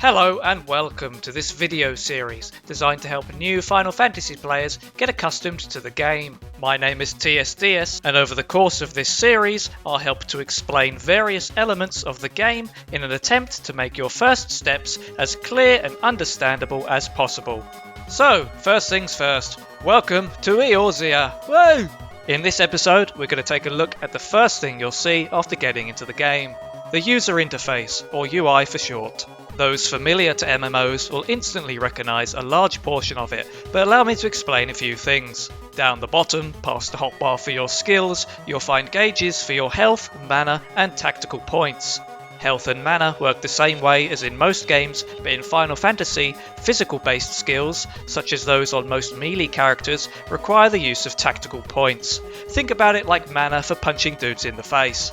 Hello and welcome to this video series designed to help new Final Fantasy players get accustomed to the game. My name is TSDS, and over the course of this series I'll help to explain various elements of the game in an attempt to make your first steps as clear and understandable as possible. So, first things first, welcome to Eorzea! Woo! In this episode we're going to take a look at the first thing you'll see after getting into the game. The user interface, or UI for short. Those familiar to MMOs will instantly recognise a large portion of it, but allow me to explain a few things. Down the bottom, past the hotbar for your skills, you'll find gauges for your health, mana and tactical points. Health and mana work the same way as in most games, but in Final Fantasy, physical-based skills, such as those on most melee characters, require the use of tactical points. Think about it like mana for punching dudes in the face.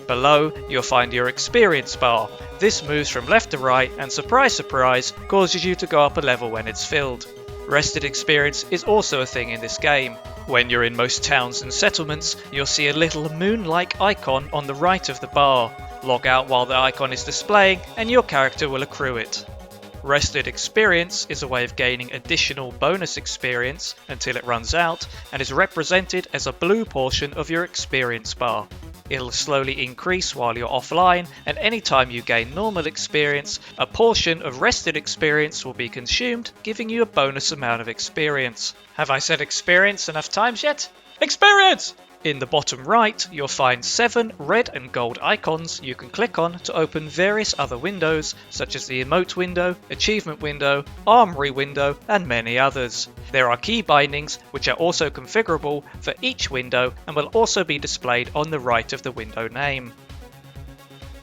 Below, you'll find your experience bar. This moves from left to right and surprise surprise, causes you to go up a level when it's filled. Rested experience is also a thing in this game. When you're in most towns and settlements, you'll see a little moon-like icon on the right of the bar. Log out while the icon is displaying and your character will accrue it. Rested experience is a way of gaining additional bonus experience until it runs out and is represented as a blue portion of your experience bar. It'll slowly increase while you're offline, and anytime you gain normal experience, a portion of rested experience will be consumed, giving you a bonus amount of experience. Have I said experience enough times yet? Experience! In the bottom right, you'll find 7 red and gold icons you can click on to open various other windows, such as the emote window, achievement window, armory window, and many others. There are key bindings, which are also configurable for each window and will also be displayed on the right of the window name.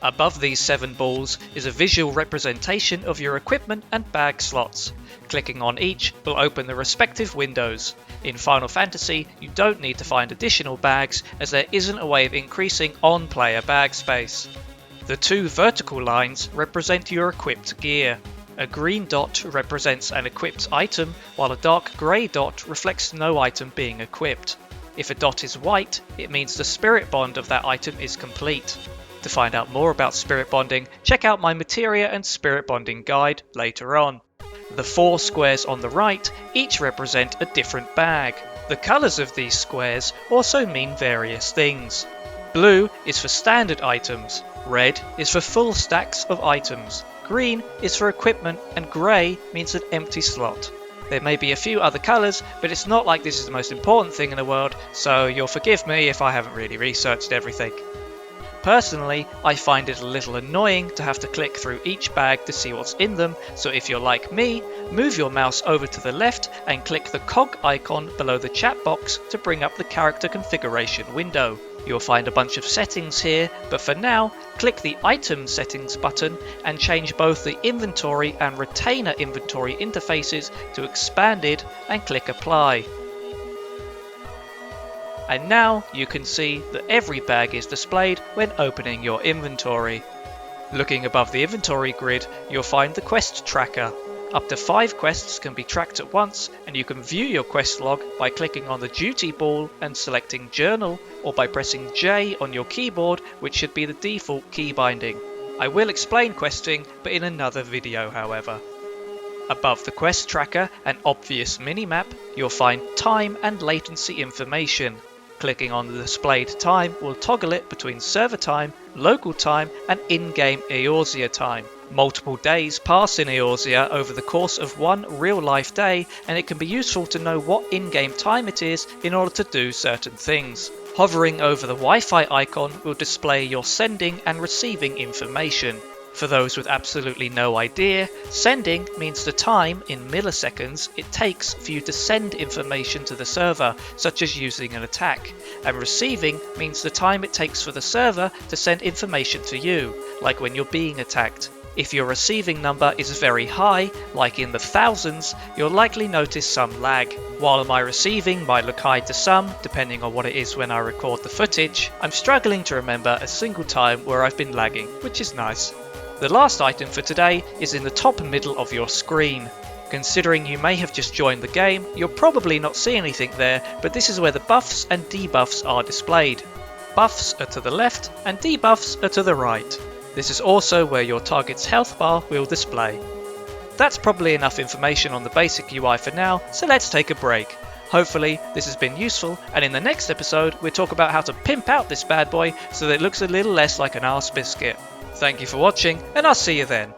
Above these 7 balls is a visual representation of your equipment and bag slots. Clicking on each will open the respective windows. In Final Fantasy, you don't need to find additional bags as there isn't a way of increasing on-player bag space. The 2 vertical lines represent your equipped gear. A green dot represents an equipped item, while a dark grey dot reflects no item being equipped. If a dot is white, it means the spirit bond of that item is complete. To find out more about spirit bonding, check out my materia and spirit bonding guide later on. The 4 squares on the right each represent a different bag. The colours of these squares also mean various things. Blue is for standard items, red is for full stacks of items, green is for equipment, and grey means an empty slot. There may be a few other colours, but it's not like this is the most important thing in the world, so you'll forgive me if I haven't really researched everything. Personally, I find it a little annoying to have to click through each bag to see what's in them, so if you're like me, move your mouse over to the left and click the cog icon below the chat box to bring up the character configuration window. You'll find a bunch of settings here, but for now, click the item settings button and change both the inventory and retainer inventory interfaces to expanded and click apply. And now you can see that every bag is displayed when opening your inventory. Looking above the inventory grid, you'll find the quest tracker. Up to 5 quests can be tracked at once, and you can view your quest log by clicking on the duty ball and selecting journal, or by pressing J on your keyboard, which should be the default key binding. I will explain questing, but in another video however. Above the quest tracker, an obvious minimap, you'll find time and latency information. Clicking on the displayed time will toggle it between server time, local time, and in-game Eorzea time. Multiple days pass in Eorzea over the course of one real-life day, and it can be useful to know what in-game time it is in order to do certain things. Hovering over the Wi-Fi icon will display your sending and receiving information. For those with absolutely no idea, sending means the time in milliseconds it takes for you to send information to the server, such as using an attack, and receiving means the time it takes for the server to send information to you, like when you're being attacked. If your receiving number is very high, like in the thousands, you'll likely notice some lag. While my receiving might look high to some, depending on what it is when I record the footage, I'm struggling to remember a single time where I've been lagging, which is nice. The last item for today is in the top middle of your screen. Considering you may have just joined the game, you'll probably not see anything there, but this is where the buffs and debuffs are displayed. Buffs are to the left and debuffs are to the right. This is also where your target's health bar will display. That's probably enough information on the basic UI for now, so let's take a break. Hopefully this has been useful, and in the next episode we'll talk about how to pimp out this bad boy so that it looks a little less like an arse biscuit. Thank you for watching, and I'll see you then.